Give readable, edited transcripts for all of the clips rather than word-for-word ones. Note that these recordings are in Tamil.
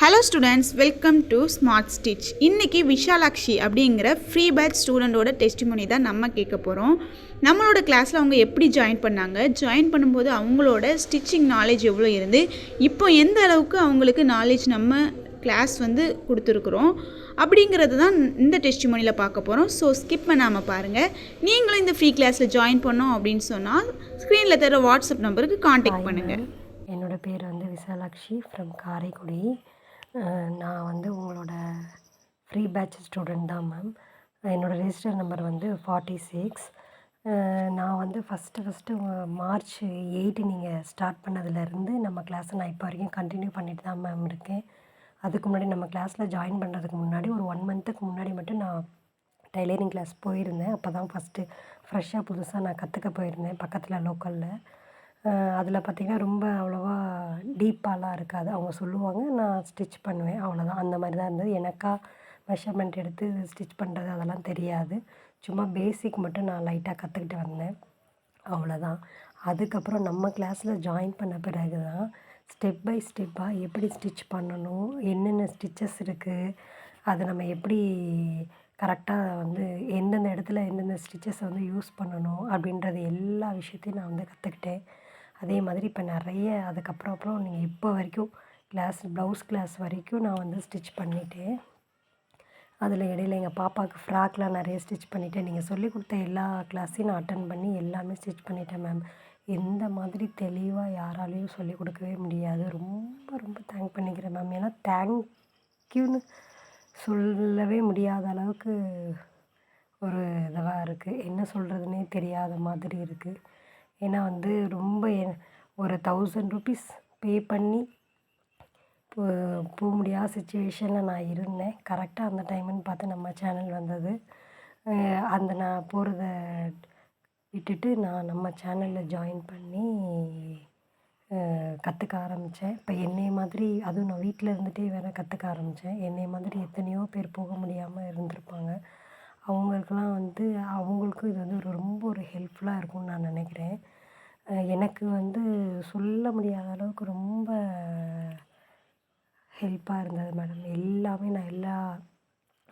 Hello students, welcome to smart stitch. இன்றைக்கி விஷாலாக்ஷி அப்படிங்கிற ஃப்ரீ பேட்ச் ஸ்டூடெண்ட்டோட டெஸ்டிமோனி தான் நம்ம கேட்க போகிறோம். நம்மளோட கிளாஸில் அவங்க எப்படி ஜாயின் பண்ணாங்க, ஜாயின் பண்ணும்போது அவங்களோட ஸ்டிச்சிங் நாலேஜ் எவ்வளோ இருந்து இப்போ எந்த அளவுக்கு அவங்களுக்கு நாலேஜ் நம்ம கிளாஸ் வந்து கொடுத்துருக்குறோம் அப்படிங்கிறது தான் இந்த டெஸ்டிமோனியில் பார்க்க போகிறோம். ஸோ ஸ்கிப் பண்ணாமல் பாருங்கள். நீங்களும் இந்த ஃப்ரீ கிளாஸில் ஜாயின் பண்ணோம் அப்படின்னு சொன்னால் ஸ்க்ரீனில் தர வாட்ஸ்அப் நம்பருக்கு காண்டாக்ட் பண்ணுங்கள். என்னோடய பேர் வந்து விஷாலாக்ஷி ஃப்ரம் காரைக்குடி. நான் வந்து உங்களோட ஃப்ரீ பேட்ச் ஸ்டூடெண்ட் தான் மேம். என்னோடய ரெஜிஸ்டர் நம்பர் வந்து 46. நான் வந்து ஃபஸ்ட்டு மார்ச் 8 நீங்கள் ஸ்டார்ட் பண்ணதுலேருந்து நம்ம கிளாஸை நான் இப்போ வரைக்கும் கண்டினியூ பண்ணிட்டு தான் மேம் இருக்கேன். அதுக்கு முன்னாடி நம்ம கிளாஸில் ஜாயின் பண்ணுறதுக்கு முன்னாடி ஒரு 1 மந்த்துக்கு முன்னாடி மட்டும் நான் டைலரிங் கிளாஸ் போயிருந்தேன். அப்போ தான் ஃப்ரெஷ்ஷாக புதுசாக நான் கற்றுக்க போயிருந்தேன் பக்கத்தில் லோக்கலில். அதில் பார்த்திங்கன்னா ரொம்ப அவ்வளோவா டீப்பாலாம் இருக்காது. அவங்க சொல்லுவாங்க, நான் ஸ்டிச் பண்ணுவேன், அவ்வளோதான். அந்த மாதிரி தான் இருந்தது. எனக்கா மெஷர்மெண்ட் எடுத்து ஸ்டிச் பண்ணுறது அதெல்லாம் தெரியாது. சும்மா பேசிக் மட்டும் நான் லைட்டாக கற்றுக்கிட்டு வந்தேன், அவ்வளோதான். அதுக்கப்புறம் நம்ம கிளாஸில் ஜாயின் பண்ண பிறகு தான் ஸ்டெப் பை ஸ்டெப்பாக எப்படி ஸ்டிச் பண்ணணும், என்னென்ன ஸ்டிச்சஸ் இருக்குது, அதை நம்ம எப்படி கரெக்டாக வந்து எந்தெந்த இடத்துல எந்தெந்த ஸ்டிச்சஸை வந்து யூஸ் பண்ணணும் அப்படின்றது எல்லா விஷயத்தையும் நான் வந்து கற்றுக்கிட்டேன். அதே மாதிரி இப்போ நிறைய அதுக்கப்புறம் நீங்கள் இப்போ வரைக்கும் ப்ளவுஸ் கிளாஸ் வரைக்கும் நான் வந்து ஸ்டிச் பண்ணிட்டேன். அதில் இடையில எங்கள் பாப்பாவுக்கு ஃப்ராக்லாம் நிறைய ஸ்டிச் பண்ணிட்டேன். நீங்கள் சொல்லிக் கொடுத்த எல்லா கிளாஸையும் நான் அட்டன் பண்ணி எல்லாமே ஸ்டிச் பண்ணிட்டேன் மேம். எந்த மாதிரி தெளிவாக யாராலையும் சொல்லிக் கொடுக்கவே முடியாது. ரொம்ப ரொம்ப தேங்க் பண்ணிக்கிறேன் மேம். ஏன்னா தேங்க்யூன்னு சொல்லவே முடியாத அளவுக்கு ஒரு இதுவாக இருக்குது. என்ன சொல்கிறதுனே தெரியாத மாதிரி இருக்குது. ஏன்னா வந்து ரொம்ப ஒரு 1000 ருபீஸ் பே பண்ணி போக முடியாத சுச்சுவேஷனில் நான் இருந்தேன். கரெக்டாக அந்த டைமுன்னு பார்த்து நம்ம சேனல் வந்தது. அந்த நான் போகிறத விட்டுட்டு நான் நம்ம சேனலில் ஜாயின் பண்ணி கற்றுக்க ஆரம்பித்தேன். இப்போ என்னைய மாதிரி அதுவும் நான் வீட்டில் இருந்துகிட்டே வேறு கற்றுக்க ஆரம்பித்தேன். என்னைய மாதிரி எத்தனையோ பேர் போக முடியாமல் இருந்திருப்பாங்க. அவங்களுக்கெல்லாம் வந்து அவங்களுக்கும் இது வந்து ரொம்ப ஒரு ஹெல்ப்ஃபுல்லாக இருக்கும்னு நான் நினைக்கிறேன். எனக்கு வந்து சொல்ல முடியாத அளவுக்கு ரொம்ப ஹெல்ப்பாக இருந்தது மேடம். எல்லாமே நான்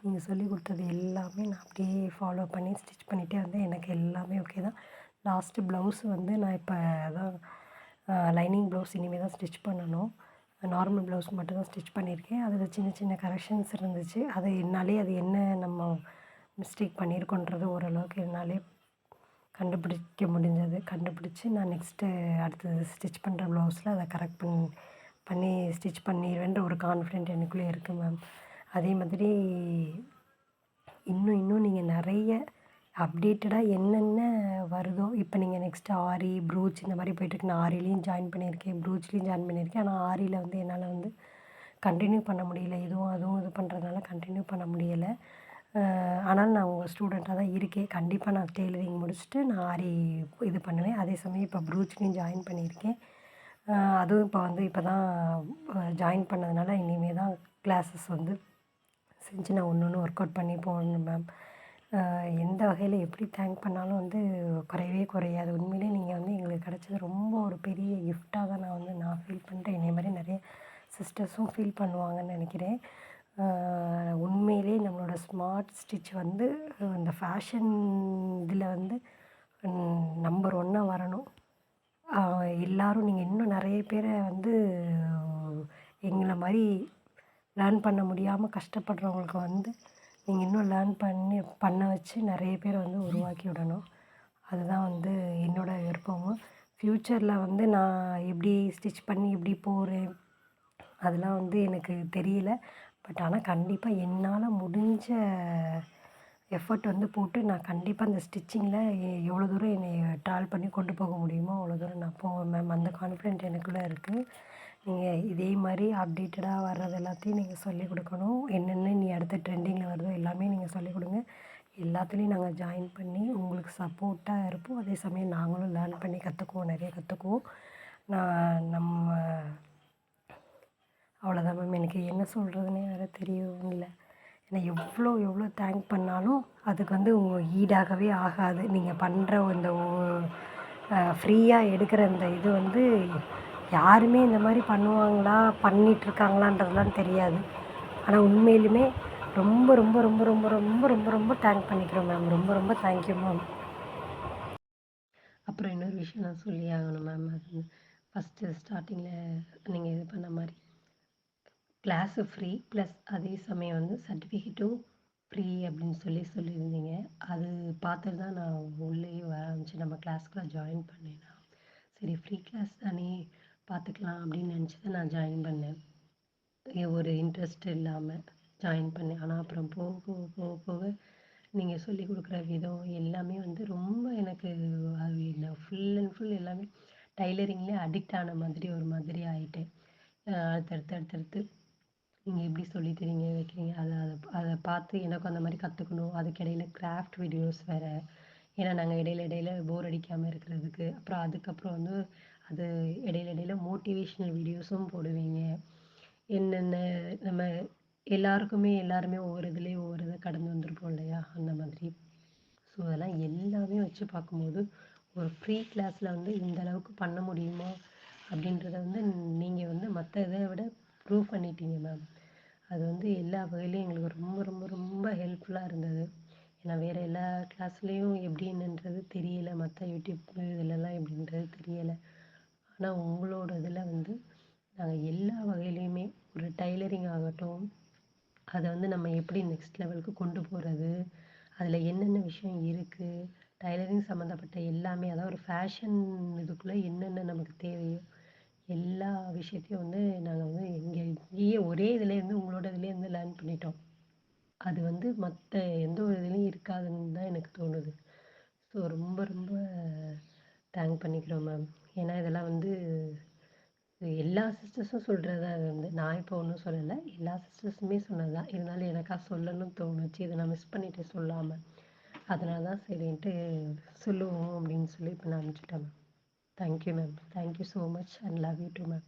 நீங்கள் சொல்லிக் கொடுத்தது எல்லாமே நான் அப்படியே ஃபாலோ பண்ணி ஸ்டிச் பண்ணிகிட்டே வந்தேன். எனக்கு எல்லாமே ஓகே தான். லாஸ்ட்டு ப்ளவுஸு வந்து நான் இப்போ தான் லைனிங் ப்ளவுஸ் இனிமேல் தான் ஸ்டிச் பண்ணணும். நார்மல் ப்ளவுஸ் மட்டும் தான் ஸ்டிச் பண்ணியிருக்கேன். அதில் சின்ன சின்ன கரெக்ஷன்ஸ் இருந்துச்சு. அது என்ன நம்ம மிஸ்டேக் பண்ணியிருக்கோன்றது ஓரளவுக்கு என்னாலே கண்டுபிடிக்க முடிஞ்சது. கண்டுபிடிச்சி நான் அடுத்தது ஸ்டிச் பண்ணுற ப்ளவுஸில் அதை கரெக்ட் பண்ணி ஸ்டிச் பண்ணிடுவேன்ற ஒரு கான்ஃபிடென்ட் எனக்குள்ளே இருக்குது மேம். அதே மாதிரி இன்னும் நீங்கள் நிறைய அப்டேட்டடாக என்னென்ன வருதோ, இப்போ நீங்கள் நெக்ஸ்ட்டு ஆரி, ப்ரூச் இந்த மாதிரி போய்ட்டுருக்கு. நான் ஆரிலையும் ஜாயின் பண்ணியிருக்கேன், ப்ரூச்லேயும் ஜாயின் பண்ணியிருக்கேன். ஆனால் ஆரியில் வந்து என்னால் வந்து கண்டினியூ பண்ண முடியல. அதுவும் இது பண்ணுறதுனால கண்டினியூ பண்ண முடியலை. ஆனால் நான் உங்கள் ஸ்டூடெண்ட்டாக தான் இருக்கேன். கண்டிப்பாக நான் டெய்லரிங் முடிச்சுட்டு நான் ஆரி இது பண்ணுவேன். அதே சமயம் இப்போ ப்ரூச்லேயும் ஜாயின் பண்ணியிருக்கேன். அதுவும் இப்போ தான் ஜாயின் பண்ணதுனால இனிமேல் தான் கிளாஸஸ் வந்து செஞ்சு நான் ஒன்று ஒர்க் அவுட் பண்ணி போகணும் மேம். எந்த வகையில் எப்படி தேங்க் பண்ணாலும் வந்து குறையவே குறையாது. உண்மையிலே நீங்கள் வந்து எங்களுக்கு கிடச்சது ரொம்ப ஒரு பெரிய கிஃப்டாக தான் நான் ஃபீல் பண்ணுறேன். இதே மாதிரி நிறைய சிஸ்டர்ஸும் ஃபீல் பண்ணுவாங்கன்னு நினைக்கிறேன். உண்மையிலே நம்மளோட ஸ்மார்ட் ஸ்டிச் வந்து இந்த ஃபேஷன் இதில் வந்து நம்பர் 1 வரணும். எல்லோரும் நீங்கள் இன்னும் நிறைய பேரை வந்து எங்களை மாதிரி லேர்ன் பண்ண முடியாமல் கஷ்டப்படுறவங்களுக்கு வந்து நீங்கள் இன்னும் லேர்ன் பண்ண வச்சு நிறைய பேரை வந்து உருவாக்கி விடணும். அதுதான் வந்து என்னோடய விருப்பமும். ஃப்யூச்சரில் வந்து நான் எப்படி ஸ்டிச் பண்ணி எப்படி போகிறேன் அதெல்லாம் வந்து எனக்கு தெரியல. பட் ஆனால் கண்டிப்பாக என்னால் முடிஞ்ச எஃபர்ட் வந்து போட்டு நான் கண்டிப்பாக அந்த ஸ்டிச்சிங்கில் எவ்வளோ தூரம் என்னை ட்ராவல் பண்ணி கொண்டு போக முடியுமோ அவ்வளோ தூரம் நான் போவேன் மேம். அந்த கான்ஃபிடென்ட் எனக்குள்ளே இருக்குது. நீங்கள் இதே மாதிரி அப்டேட்டடாக வர்றது எல்லாத்தையும் நீங்கள் சொல்லிக் கொடுக்கணும். என்னென்ன அடுத்த ட்ரெண்டிங்கில் வருதோ எல்லாமே நீங்கள் சொல்லிக் கொடுங்க. எல்லாத்துலேயும் நாங்கள் ஜாயின் பண்ணி உங்களுக்கு சப்போர்ட்டாக இருப்போம். அதே சமயம் நாங்களும் லேர்ன் பண்ணி நிறைய கற்றுக்குவோம். நம்ம அவ்வளோதான் மேம். எனக்கு என்ன சொல்கிறதுனே வேறு தெரியவும் இல்லை. ஏன்னா எவ்வளோ தேங்க் பண்ணாலும் அதுக்கு வந்து உங்கள் ஈடாகவே ஆகாது. நீங்கள் பண்ணுற இந்த ஃப்ரீயாக எடுக்கிற இந்த இது வந்து யாருமே இந்த மாதிரி பண்ணுவாங்களா பண்ணிகிட்ருக்காங்களான்றதுலாம் தெரியாது. ஆனால் உண்மையிலுமே ரொம்ப ரொம்ப ரொம்ப ரொம்ப ரொம்ப ரொம்ப ரொம்ப தேங்க் பண்ணிக்கிறோம் மேம். ரொம்ப ரொம்ப தேங்க்யூ மேம். அப்புறம் இன்னொரு விஷயம் நான் சொல்லி ஆகணும் மேம். அது ஃபஸ்ட்டு ஸ்டார்டிங்கில் நீங்கள் இது பண்ண மாதிரி கிளாஸு ஃப்ரீ ப்ளஸ் அதே சமயம் வந்து சர்டிஃபிகேட்டும் ஃப்ரீ அப்படின்னு சொல்லியிருந்தீங்க. அது பார்த்துட்டு தான் நான் உள்ளேயே வர ஆரம்பிச்சு நம்ம கிளாஸ்க்குலாம் ஜாயின் பண்ணேன். நான் சரி ஃப்ரீ கிளாஸ் தானே பார்த்துக்கலாம் அப்படின்னு நினச்சி தான் நான் ஜாயின் பண்ணேன். ஒரு இன்ட்ரெஸ்ட் இல்லாமல் ஜாயின் பண்ணேன். ஆனால் அப்புறம் போக போக போக போக நீங்கள் சொல்லிக் கொடுக்குற விதம் எல்லாமே வந்து ரொம்ப எனக்கு அது என்ன ஃபுல் அண்ட் ஃபுல் எல்லாமே டைலரிங்லேயே அடிக்ட் ஆன மாதிரி ஒரு மாதிரி ஆகிட்டேன். அடுத்தடுத்து அடுத்தடுத்து நீங்கள் எப்படி சொல்லி தரீங்க வைக்கிறீங்க அதை அதை அதை பார்த்து எனக்கும் அந்த மாதிரி கற்றுக்கணும். அதுக்கிடையில் கிராஃப்ட் வீடியோஸ் வேறு. ஏன்னா நாங்கள் இடையில இடையில போர் அடிக்காமல் இருக்கிறதுக்கு. அப்புறம் அதுக்கப்புறம் வந்து அது இடையில இடையில மோட்டிவேஷ்னல் வீடியோஸும் போடுவீங்க. என்னென்ன நம்ம எல்லாருமே ஒவ்வொரு இதுலேயும் ஒவ்வொரு இதை கடந்து வந்திருப்போம் இல்லையா, அந்த மாதிரி. ஸோ அதெல்லாம் எல்லாமே வச்சு பார்க்கும்போது ஒரு ஃப்ரீ கிளாஸில் வந்து இந்த அளவுக்கு பண்ண முடியுமா அப்படின்றத வந்து நீங்கள் வந்து மற்ற இதை விட ப்ரூவ் பண்ணிட்டீங்க மேம். அது வந்து எல்லா வகையிலையும் எங்களுக்கு ரொம்ப ரொம்ப ரொம்ப ஹெல்ப்ஃபுல்லாக இருந்தது. ஏன்னா வேறு எல்லா கிளாஸ்லேயும் எப்படி என்னன்றது தெரியலை, மற்ற யூடியூப் இதிலலாம் எப்படின்றது தெரியலை. ஆனால் உங்களோட இதில் வந்து நாங்கள் எல்லா வகையிலையுமே ஒரு டைலரிங் ஆகட்டும், அதை வந்து நம்ம எப்படி நெக்ஸ்ட் லெவலுக்கு கொண்டு போகிறது, அதில் என்னென்ன விஷயம் இருக்குது, டைலரிங் சம்மந்தப்பட்ட எல்லாமே, அதாவது ஒரு ஃபேஷன் இதுக்குள்ளே என்னென்ன நமக்கு தேவையோ எல்லா விஷயத்தையும் வந்து நாங்கள் வந்து இங்கேயே ஒரே இதுலேருந்து உங்களோட இதுலேருந்து லேர்ன் பண்ணிட்டோம். அது வந்து மற்ற எந்த ஒரு இதுலேயும் இருக்காதுன்னு தான் எனக்கு தோணுது. ஸோ ரொம்ப ரொம்ப தேங்க் பண்ணிக்கிறோம் மேம். ஏன்னா இதெல்லாம் வந்து எல்லா சிஸ்டர்ஸும் சொல்கிறது தான். அது வந்து நான் இப்போ ஒன்றும் சொல்லலை, எல்லா சிஸ்டர்ஸுமே சொன்னது தான். இருந்தாலும் எனக்கா சொல்லணும்னு தோணுச்சு, இதை நான் மிஸ் பண்ணிட்டேன் சொல்லாமல். அதனால தான் சரின்ட்டு சொல்லுவோம் அப்படின்னு சொல்லி இப்போ நான் அனுப்பிச்சிட்டேன் ma'am. Thank you ma'am. Thank you so much and love you too ma'am.